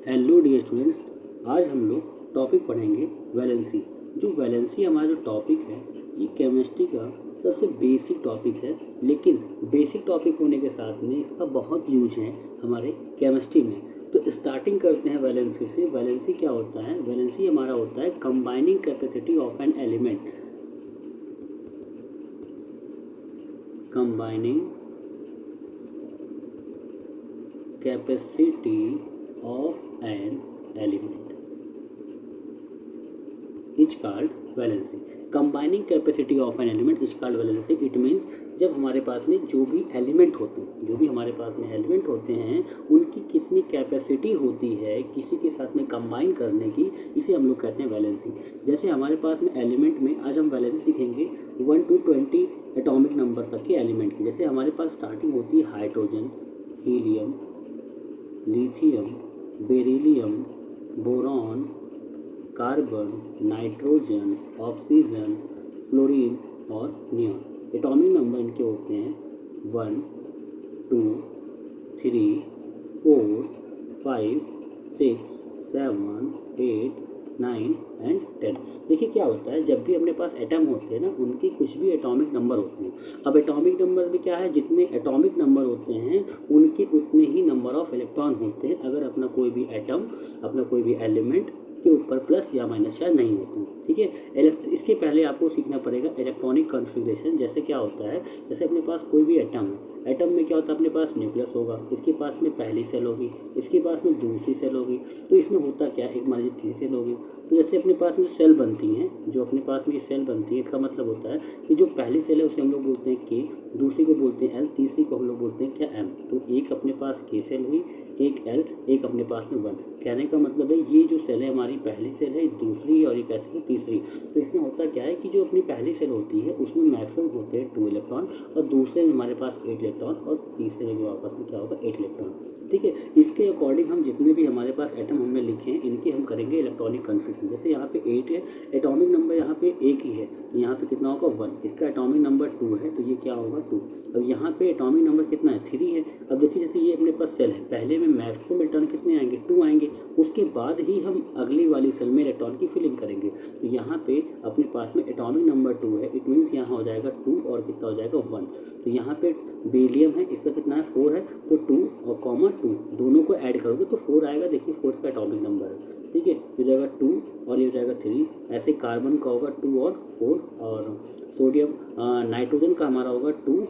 Hello dear students, आज हम लोग टॉपिक पढ़ेंगे वैलेंसी। जो वैलेंसी हमारा जो टॉपिक है ये केमिस्ट्री का सबसे बेसिक टॉपिक है, लेकिन बेसिक टॉपिक होने के साथ में इसका बहुत यूज है हमारे केमिस्ट्री में। तो स्टार्टिंग करते हैं वैलेंसी से। वैलेंसी क्या होता है? वैलेंसी हमारा होता है combining capacity of an element. Combining capacity of an element is called valency. Combining capacity of an element is called valency. It means जब हमारे पास में जो भी एलिमेंट होते हैं उनकी कितनी कैपेसिटी होती है किसी के साथ में कंबाइन करने की, इसे हम लोग कहते हैं वैलेंसी। जैसे हमारे पास में एलिमेंट में आज हम वैलेंसी सीखेंगे 1 to 20 एटॉमिक नंबर तक के एलिमेंट की। जैसे हमारे पास स्टार्टिंग होती है hydrogen, helium, lithium, beryllium, boron, carbon, nitrogen, oxygen, fluorine और नियॉन। एटॉमिक नंबर इनके होते हैं 1, 2, 3, 4, 5, 6, 7, 8, 9 एंड 10। देखिए क्या होता है, जब भी अपने पास एटम होते हैं ना, उनके कुछ भी एटॉमिक नंबर होते हैं। अब एटॉमिक नंबर भी क्या है, जितने एटॉमिक नंबर होते हैं उनके उतने ही नंबर ऑफ इलेक्ट्रॉन होते हैं अगर अपना कोई भी एटम, अपना कोई भी एलिमेंट के ऊपर प्लस या माइनस चार्ज नहीं होते हैं। ठीक है, इसके पहले आपको सीखना पड़ेगा इलेक्ट्रॉनिक कॉन्फ़िगरेशन। जैसे क्या होता है, जैसे अपने पास कोई भी एटम है, एटम में क्या होता है, अपने पास न्यूक्लियस होगा, इसके पास में पहली सेल होगी, इसके पास में दूसरी सेल होगी। तो इसमें होता क्या है, एक मान लीजिए तीसरी सेल होगी। तो जैसे अपने पास में सेल बनती हैं, जो अपने पास में सेल बनती है, इसका मतलब होता है कि जो पहली सेल है उसे हम लोग बोलते हैं के, दूसरी को बोलते हैं एल, तीसरी को हम लोग बोलते हैं क्या, एम। तो एक अपने पास के सेल हुई, एक एल, एक अपने पास में 1। कहने का मतलब है ये जो सेल है हमारी पहली सेल है, दूसरी और एक ऐसी है तीसरी। तो इसमें होता क्या है कि जो अपनी पहली सेल होती है उसमें मैक्सिमम होते हैं 2 इलेक्ट्रॉन, और दूसरे में हमारे पास 8 इलेक्ट्रॉन, और तीसरे में आपस में क्या होगा, 8 इलेक्ट्रॉन। ठीक है, इसके अकॉर्डिंग हम जितने भी हमारे पास एटम हमने लिखे हैं इनके हम करेंगे इलेक्ट्रॉनिक कन्फिग्रेशन। जैसे यहाँ पे 8 है, एटॉमिक नंबर यहाँ पे एक ही है, यहाँ पे कितना होगा 1। इसका एटॉमिक नंबर 2 है तो ये क्या होगा 2। अब यहाँ पे एटॉमिक नंबर कितना है, 3 है। अब देखिए जैसे ये अपने पास सेल है, पहले में मैक्सिमम इलेक्ट्रॉन कितने आएंगे, 2 आएंगे, उसके बाद ही हम अगली वाली सेल में इलेक्ट्रॉन की फिलिंग करेंगे। तो यहाँ पे अपने पास में एटॉमिक नंबर 2 है, इट मीन्स यहाँ हो जाएगा 2 और कितना हो जाएगा 1। तो यहाँ पे बेरिलियम है, इसका कितना है 4 है, तो 2 और कॉमा 2 दोनों को ऐड करोगे तो 4 आएगा। देखिए 4 का एटॉमिक नंबर है। ठीक है, ये हो जाएगा 2 और ये हो जाएगा 3। ऐसे कार्बन का होगा 2 और 4, और सोडियम नाइट्रोजन का हमारा होगा 2,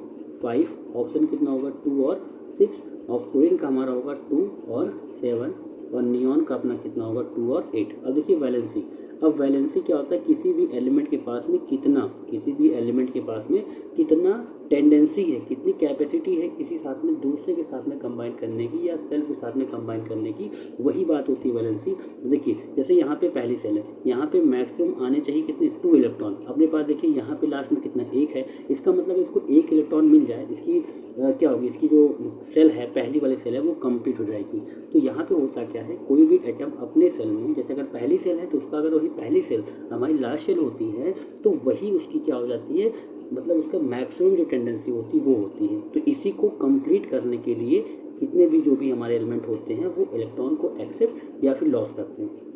5, ऑप्शन कितना होगा 2 और 6, और फ्लोरीन का हमारा होगा 2 और 7, और नियॉन का अपना कितना होगा 2 और 8। अब देखिए वैलेंसी। अब वैलेंसी क्या होता है, किसी भी एलिमेंट के पास में कितना टेंडेंसी है, कितनी कैपेसिटी है किसी साथ में दूसरे के साथ में कंबाइन करने की या सेल के साथ में कंबाइन करने की, वही बात होती है वैलेंसी। देखिए जैसे यहाँ पे पहली सेल है, यहाँ पे मैक्सिमम आने चाहिए कितने, 2 इलेक्ट्रॉन। अपने पास देखिए यहाँ पे लास्ट में कितना 1 है, इसका मतलब इसको 1 इलेक्ट्रॉन मिल जाए, इसकी क्या होगी, इसकी जो सेल है, पहली वाली सेल है वो कंप्लीट हो जाएगी। तो यहाँ पे होता क्या है, कोई भी एटम अपने सेल में, जैसे अगर पहली सेल है तो उसका अगर वही पहली सेल हमारी लास्ट सेल होती है तो वही उसकी क्या हो जाती है, मतलब उसका मैक्सिमम जो टेंडेंसी होती है वो होती है। तो इसी को कंप्लीट करने के लिए कितने भी जो भी हमारे एलिमेंट होते हैं वो इलेक्ट्रॉन को एक्सेप्ट या फिर लॉस करते हैं।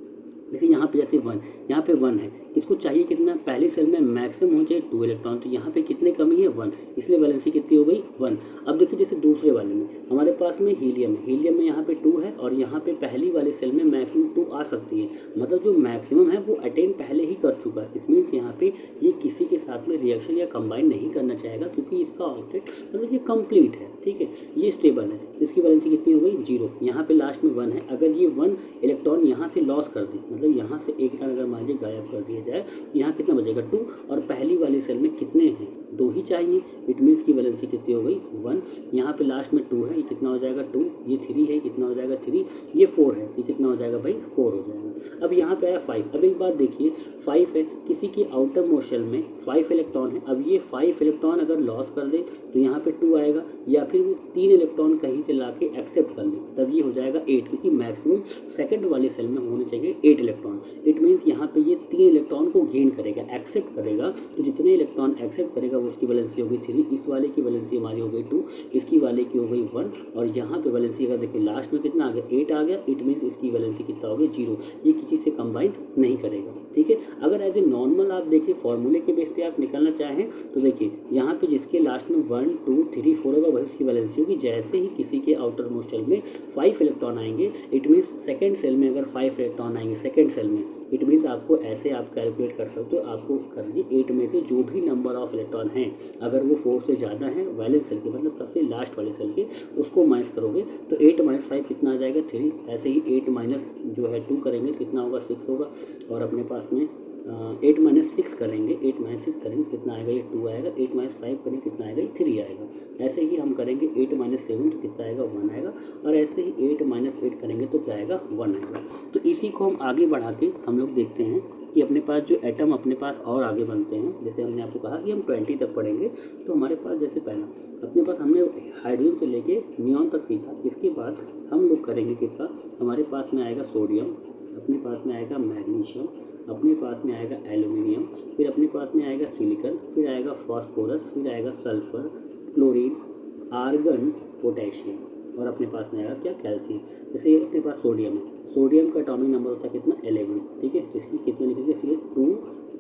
देखिए यहाँ पे जैसे 1, यहाँ पे 1 है, इसको चाहिए कितना, पहली सेल में मैक्सिमम होना चाहिए 2 इलेक्ट्रॉन, तो यहाँ पे कितने कमी है 1, इसलिए वैलेंसी कितनी हो गई 1। अब देखिए जैसे दूसरे वाले में हमारे पास में हीलियम है, हीलियम में यहाँ पे 2 है, और यहाँ पे पहली वाली सेल में मैक्सिमम 2 आ सकती है, मतलब जो मैक्सिमम है वो अटेन पहले ही कर चुका है। इस मीन्स यहाँ पे ये किसी के साथ में रिएक्शन या कंबाइन नहीं करना चाहेगा, क्योंकि इसका ऑब्जेक्ट मतलब ये कंप्लीट है। ठीक है, ये स्टेबल है, इसकी वैलेंसी कितनी हो गई 0। यहाँ पे लास्ट में 1 है, अगर ये 1 इलेक्ट्रॉन यहाँ से लॉस कर दे, मतलब यहाँ से 1 इलेक्ट्रॉन अगर मान लीजिए गायब कर दिया जाए, यहाँ कितना बचेगा 2, और पहली वाली सेल में कितने हैं, 2 ही चाहिए। इट मीन्स की वैलेंसी कितनी हो गई 1। यहाँ पे लास्ट में 2 है, ये कितना हो जाएगा 2, ये 3 है, कितना हो जाएगा 3, ये 4 है, ये कितना हो जाएगा भाई 4 हो जाएगा। अब यहाँ पे आया 5। अब एक बात देखिए, 5 है, किसी की आउटर मोस्ट शेल में 5 इलेक्ट्रॉन है। अब ये 5 इलेक्ट्रॉन अगर लॉस कर दे तो यहाँ पे 2 आएगा, या फिर वो 3 इलेक्ट्रॉन कहीं से ला के एक्सेप्ट कर ले, तब ये हो जाएगा 8, क्योंकि मैक्सिमम सेकंड वाली सेल में होने चाहिए 8 इलेक्ट्रॉन। इट मीन्स यहाँ पे ये 3 इलेक्ट्रॉन को गेन करेगा, एक्सेप्ट करेगा, तो जितने इलेक्ट्रॉन एक्सेप्ट करेगा उसकी वैलेंसी हो गई 3, इस वाले की वैलेंसी हमारी हो गई 2, इसकी वाले की हो गई 1, और यहाँ पे वैलेंसी अगर देखिए लास्ट में कितना आ गया 8 आ गया, इट मीन्स इसकी वैलेंसी कितना हो गया 0। ये किसी से कंबाइन नहीं करेगा, ठीक है। अगर एज ए नॉर्मल आप देखिए फॉर्मूले के बेस पे आप निकालना चाहें तो देखिए यहाँ पे जिसके लास्ट में 1 2 3 4 होगा वही उसकी वैलेंसी होगी। जैसे ही किसी के आउटर मोस्ट शेल में 5 इलेक्ट्रॉन आएंगे, इट मीन्स सेकेंड सेल में अगर 5 इलेक्ट्रॉन आएंगे सेकेंड सेल में, इट मीन्स आपको ऐसे आप कैलकुलेट कर सकते हो। आपको कर लीजिए 8 में से जो भी नंबर ऑफ इलेक्ट्रॉन हैं अगर वो 4 से ज़्यादा है वैलेंस सेल के, मतलब सबसे लास्ट वाले सेल के, उसको माइनस करोगे तो 8 - 5 कितना आ जाएगा 3। ऐसे ही 8 माइनस जो है 2 करेंगे कितना होगा 6 होगा, और अपने पास में 8 - 6 करेंगे, 8 - 6 करेंगे कितना आएगा ये 2 आएगा, 8 - 5 करेंगे कितना आएगा ये 3 आएगा। ऐसे ही हम करेंगे 8 - 7 तो कितना आएगा 1 आएगा, और ऐसे ही 8 - 8 करेंगे तो क्या आएगा 1 आएगा। तो इसी को हम आगे बढ़ा के हम लोग देखते हैं कि अपने पास जो एटम अपने पास और आगे बनते हैं। जैसे हमने आपको कहा कि हम 20 तक पढ़ेंगे, तो हमारे पास जैसे पहला अपने पास हमने हाइड्रोजन से लेके नियॉन तक सीखा। इसके बाद हम लोग करेंगे किसका, हमारे पास में आएगा सोडियम, अपने पास में आएगा मैग्नीशियम, अपने पास में आएगा एल्यूमिनियम, फिर अपने पास में आएगा सिलिकॉन, फिर आएगा फास्फोरस, फिर आएगा सल्फर, क्लोरीन, आर्गन, पोटेशियम, और अपने पास में आएगा क्या कैल्शियम। जैसे अपने पास सोडियम है, सोडियम का एटॉमिक नंबर होता है कितना 11, ठीक है। तो इसकी कितने लिखेंगे फिर 2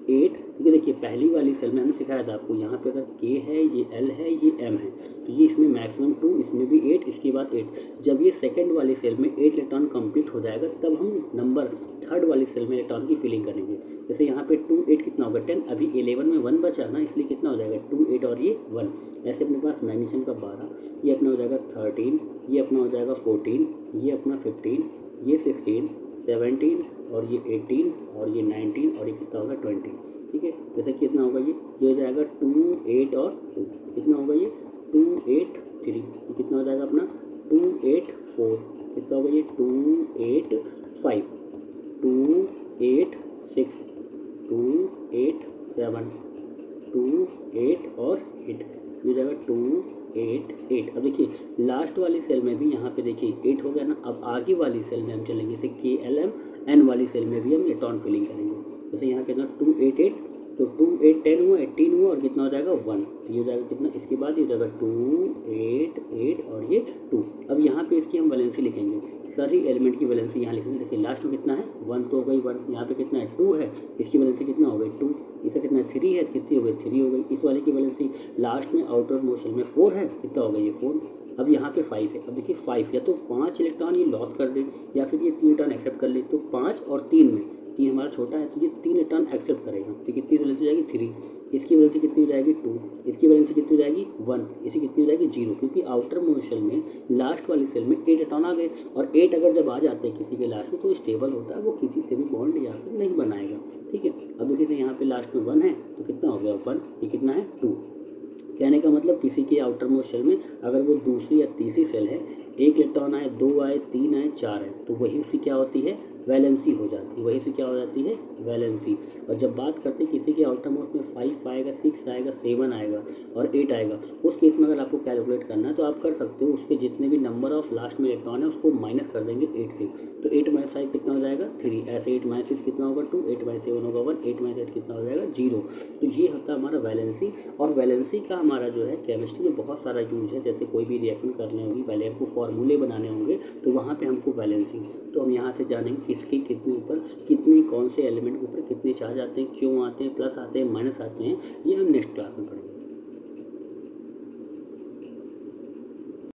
8, क्योंकि देखिए पहली वाली सेल में हमने सिखाया था आपको, यहाँ पे अगर K है, ये L है, ये M है, तो ये इसमें मैक्सिमम 2, इसमें भी 8, इसके बाद 8। जब ये सेकंड वाली सेल में 8 इलेक्ट्रॉन कंप्लीट हो जाएगा तब हम नंबर थर्ड वाली सेल में इलेक्ट्रॉन की फिलिंग करेंगे। जैसे यहाँ पे 2 8 कितना होगा 10, अभी 11 में 1 बचा ना, इसलिए कितना हो जाएगा 2 8 और ये 1। ऐसे अपने पास मैग्नीशियम का 12, ये अपना हो जाएगा 13, ये अपना हो जाएगा 14, ये अपना 15, ये 16, 17, और ये 18, और ये 19, और ये कितना होगा 20, ठीक है। जैसे कितना होगा ये हो जाएगा 2 8 और 2, कितना होगा ये 2 8 3, ये कितना हो जाएगा अपना 2 8 4, कितना होगा ये 2 8 5, 2 8 6, 2 8 7, 2 8 और 8, ये हो जाएगा 2 8 8। अब देखिए लास्ट वाली सेल में भी यहाँ पे देखिए 8 हो गया ना। अब आगे वाली सेल में हम चलेंगे, जैसे KLM N वाली सेल में भी हम इलेक्ट्रॉन फिलिंग करेंगे। जैसे यहाँ कितना 2 8 8, तो 2 8 10 हुआ, 18 हुआ, और कितना हो जाएगा 1, तो ये हो जाएगा कितना, इसके बाद ये हो जाएगा 2 8 8 और ये 2। अब यहाँ पे इसकी हम वैलेंसी लिखेंगे, सारी एलिमेंट की वैलेंसी यहाँ लिखेंगे। देखिए लास्ट में कितना है 1 तो हो गई 1, यहाँ पे कितना है 2 है, इसकी वैलेंसी कितना हो गई 2, इसका कितना 3 है, कितनी हो गई 3 हो गई। इस वाले की वैलेंसी लास्ट में आउटर मोस्ट शेल में 4 है, कितना हो गया ये 4। अब यहाँ पे 5 है। अब देखिए 5 या तो 5 इलेक्ट्रॉन ये लॉस कर दे, या फिर ये 3 इलेक्ट्रॉन एक्सेप्ट कर ले। तो 5 और 3 में 3 हमारा छोटा है, तो ये 3 इलेक्ट्रॉन एक्सेप्ट करेगा, तो कितनी वैलेंसी हो जाएगी 3, इसकी वैलेंसी कितनी हो जाएगी 2, इसकी वैलेंसी कितनी हो जाएगी 1, इसकी कितनी हो जाएगी 0, क्योंकि आउटर मोस्ट शेल में लास्ट वाली सेल में 8 इलेक्ट्रॉन आ गए, और 8 अगर जब आ जाते हैं किसी के लास्ट में तो स्टेबल होता है, वो किसी से भी बॉन्ड या फिर नहीं बनाएगा, ठीक है। अब देखिए यहाँ पे लास्ट में 1 है, तो कितना हो गया 1, ये कितना है 2। कहने का मतलब किसी के आउटर मोस्ट शेल में अगर वो दूसरी या तीसरी सेल है, 1 इलेक्ट्रॉन आए, 2 आए, 3 आए, 4 है, तो वही उसकी क्या होती है वैलेंसी हो जाती है, वही से क्या हो जाती है वैलेंसी। और जब बात करते हैं किसी के आउटर मोस्ट में 5 आएगा, 6 आएगा, 7 आएगा और 8 आएगा, उस केस में अगर आपको कैलकुलेट करना है तो आप कर सकते हो। उसके जितने भी नंबर ऑफ लास्ट में इलेक्ट्रॉन है उसको माइनस कर देंगे 8 से, तो 8 - 5 कितना हो जाएगा 3, ऐसे 8 - 6 कितना होगा 2, 8 - 7 होगा 1, 8 - 8 कितना हो जाएगा 0। तो ये होता है हमारा वैलेंसी। और वैलेंसी का हमारा जो है केमिस्ट्री में बहुत सारा यूज है। जैसे कोई भी रिएक्शन करनी होगी, पहले आपको फॉर्मूले बनाने होंगे, तो वहाँ पे हमको वैलेंसी, तो हम यहाँ से जानेंगे किसके कितने ऊपर कितने कौन से एलिमेंट के ऊपर कितने चार्ज आते हैं, क्यों आते हैं, प्लस आते हैं, माइनस आते हैं, ये हम नेक्स्ट क्लास में पढ़ेंगे।